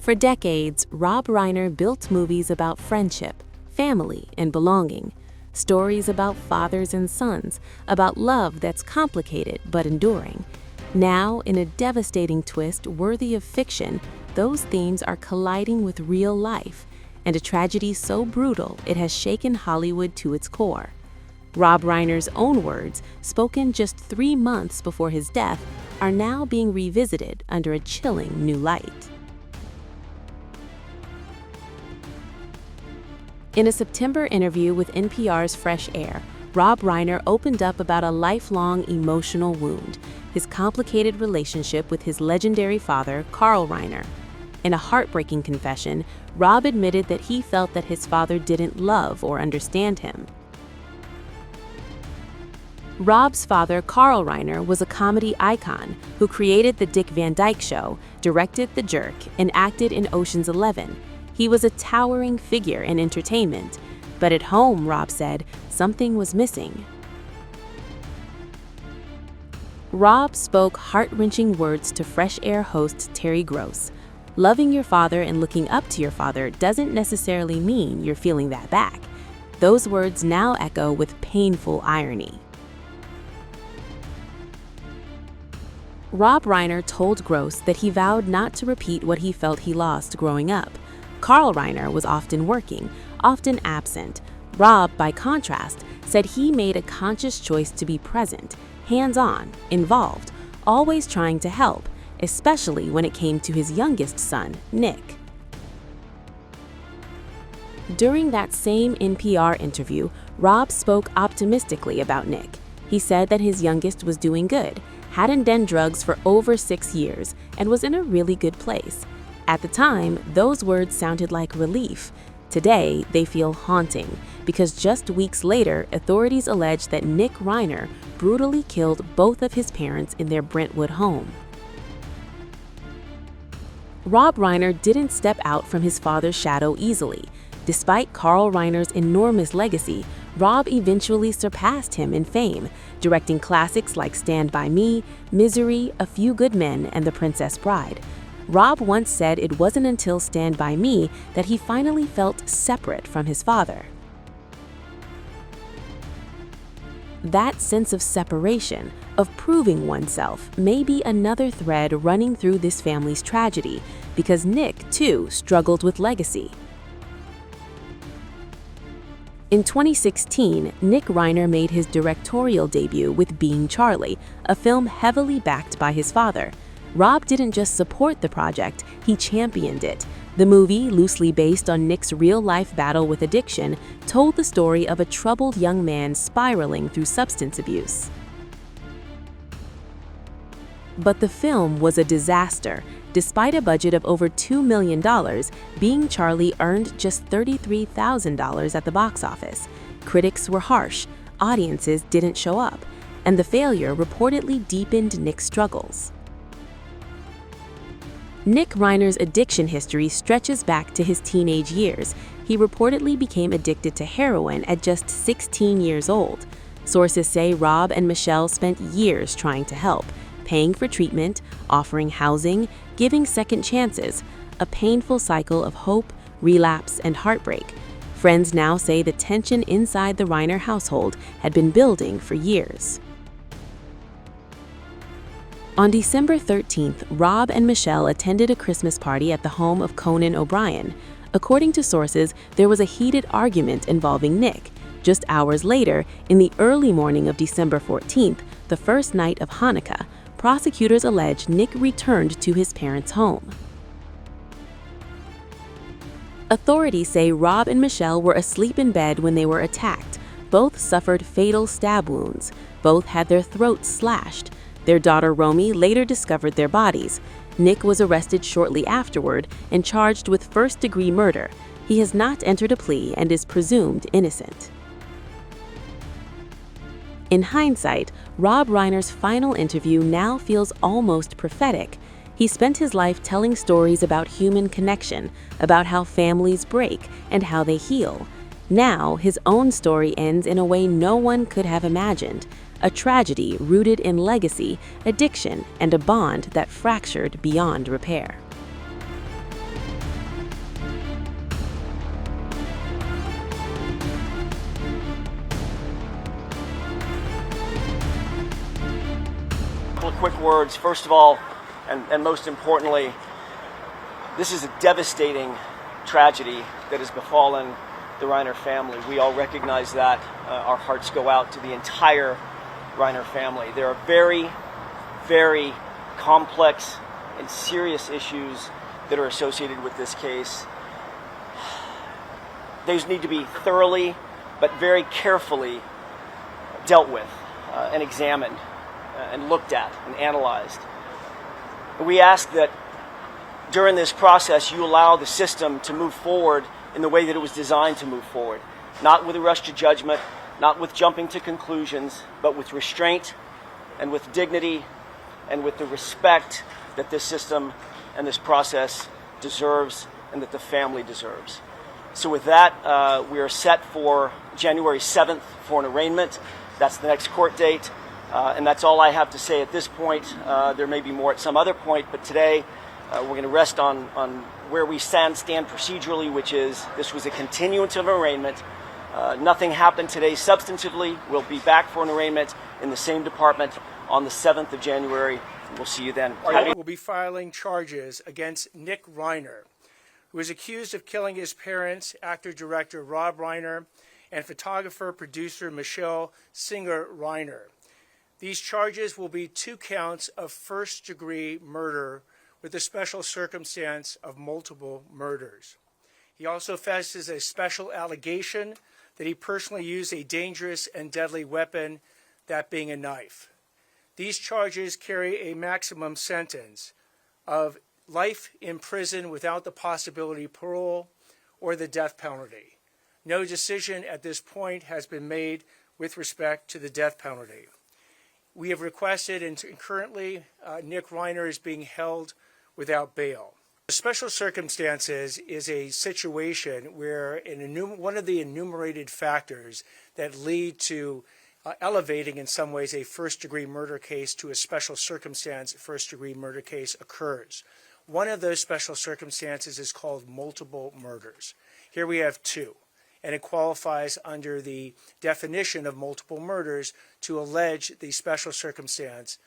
For decades, Rob Reiner built movies about friendship, family, and belonging. Stories about fathers and sons, about love that's complicated but enduring. Now, in a devastating twist worthy of fiction, those themes are colliding with real life, and a tragedy so brutal it has shaken Hollywood to its core. Rob Reiner's own words, spoken just 3 months before his death, are now being revisited under a chilling new light. In a September interview with NPR's Fresh Air, Rob Reiner opened up about a lifelong emotional wound, his complicated relationship with his legendary father, Carl Reiner. In a heartbreaking confession, Rob admitted that he felt that his father didn't love or understand him. Rob's father, Carl Reiner, was a comedy icon who created The Dick Van Dyke Show, directed The Jerk, and acted in Ocean's 11. He was a towering figure in entertainment, but at home, Rob said, something was missing. Rob spoke heart-wrenching words to Fresh Air host Terry Gross. Loving your father and looking up to your father doesn't necessarily mean you're feeling that back. Those words now echo with painful irony. Rob Reiner told Gross that he vowed not to repeat what he felt he lost growing up. Carl Reiner was often working, often absent. Rob, by contrast, said he made a conscious choice to be present, hands-on, involved, always trying to help, especially when it came to his youngest son, Nick. During that same NPR interview, Rob spoke optimistically about Nick. He said that his youngest was doing good, hadn't done drugs for over 6 years, and was in a really good place. At the time, those words sounded like relief. Today, they feel haunting, because just weeks later, authorities allege that Nick Reiner brutally killed both of his parents in their Brentwood home. Rob Reiner didn't step out from his father's shadow easily. Despite Carl Reiner's enormous legacy, Rob eventually surpassed him in fame, directing classics like Stand By Me, Misery, A Few Good Men, and The Princess Bride. Rob once said it wasn't until Stand By Me that he finally felt separate from his father. That sense of separation, of proving oneself, may be another thread running through this family's tragedy, because Nick, too, struggled with legacy. In 2016, Nick Reiner made his directorial debut with Being Charlie, a film heavily backed by his father. Rob didn't just support the project, he championed it. The movie, loosely based on Nick's real-life battle with addiction, told the story of a troubled young man spiraling through substance abuse. But the film was a disaster. Despite a budget of over $2 million, Being Charlie earned just $33,000 at the box office. Critics were harsh, audiences didn't show up, and the failure reportedly deepened Nick's struggles. Nick Reiner's addiction history stretches back to his teenage years. He reportedly became addicted to heroin at just 16 years old. Sources say Rob and Michele spent years trying to help, paying for treatment, offering housing, giving second chances, a painful cycle of hope, relapse, and heartbreak. Friends now say the tension inside the Reiner household had been building for years. On December 13th, Rob and Michele attended a Christmas party at the home of Conan O'Brien. According to sources, there was a heated argument involving Nick. Just hours later, in the early morning of December 14th, the first night of Hanukkah, prosecutors allege Nick returned to his parents' home. Authorities say Rob and Michele were asleep in bed when they were attacked. Both suffered fatal stab wounds. Both had their throats slashed. Their daughter Romy later discovered their bodies. Nick was arrested shortly afterward and charged with first-degree murder. He has not entered a plea and is presumed innocent. In hindsight, Rob Reiner's final interview now feels almost prophetic. He spent his life telling stories about human connection, about how families break and how they heal. Now, his own story ends in a way no one could have imagined. A tragedy rooted in legacy, addiction, and a bond that fractured beyond repair. quick words. First of all, and most importantly, this is a devastating tragedy that has befallen the Reiner family. We all recognize that. Our hearts go out to the entire Reiner family. There are very, very complex and serious issues that are associated with this case. Those need to be thoroughly but very carefully dealt with and examined and looked at and analyzed. We ask that during this process you allow the system to move forward in the way that it was designed to move forward, not with a rush to judgment, not with jumping to conclusions, but with restraint and with dignity and with the respect that this system and this process deserves and that the family deserves. So with that, we are set for January 7th for an arraignment. That's the next court date, and that's all I have to say at this point. There may be more at some other point, but today we're going to rest on where we stand procedurally, which is this was a continuance of arraignment. Nothing happened today substantively. We'll be back for an arraignment in the same department on the 7th of January. We'll see you then. We'll be filing charges against Nick Reiner, who is accused of killing his parents, actor-director Rob Reiner, and photographer-producer Michele Singer Reiner. These charges will be 2 counts of first-degree murder with a special circumstance of multiple murders. He also faces a special allegation that he personally used a dangerous and deadly weapon, that being a knife. These charges carry a maximum sentence of life in prison without the possibility of parole or the death penalty. No decision at this point has been made with respect to the death penalty. We have requested, and currently Nick Reiner is being held without bail. Special circumstances is a situation where one of the enumerated factors that lead to elevating in some ways a first-degree murder case to a special circumstance first-degree murder case occurs. One of those special circumstances is called multiple murders. Here we have 2, and it qualifies under the definition of multiple murders to allege the special circumstance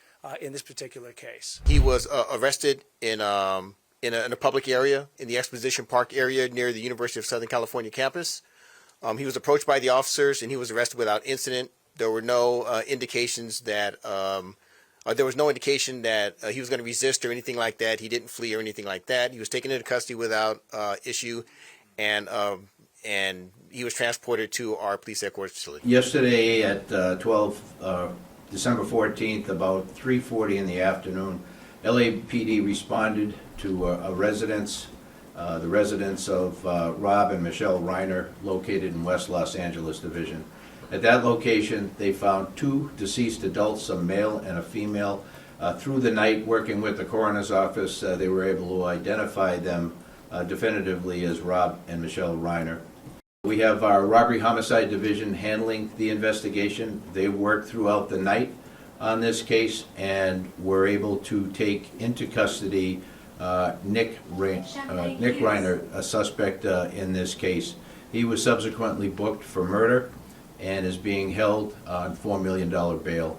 in this particular case. He was arrested in a public area, in the Exposition Park area near the University of Southern California campus. He was approached by the officers and he was arrested without incident. There were no indications that he was going to resist or anything like that. He didn't flee or anything like that. He was taken into custody without issue, and he was transported to our police headquarters facility. Yesterday at December 14th, about 3:40 in the afternoon, LAPD responded to a residence, the residence of Rob and Michele Reiner, located in West Los Angeles Division. At that location, they found 2 deceased adults, a male and a female. Through the night, working with the coroner's office, they were able to identify them definitively as Rob and Michele Reiner. We have our robbery homicide division handling the investigation. They worked throughout the night on this case and were able to take into custody Nick Reiner, a suspect in this case. He was subsequently booked for murder and is being held on $4 million bail.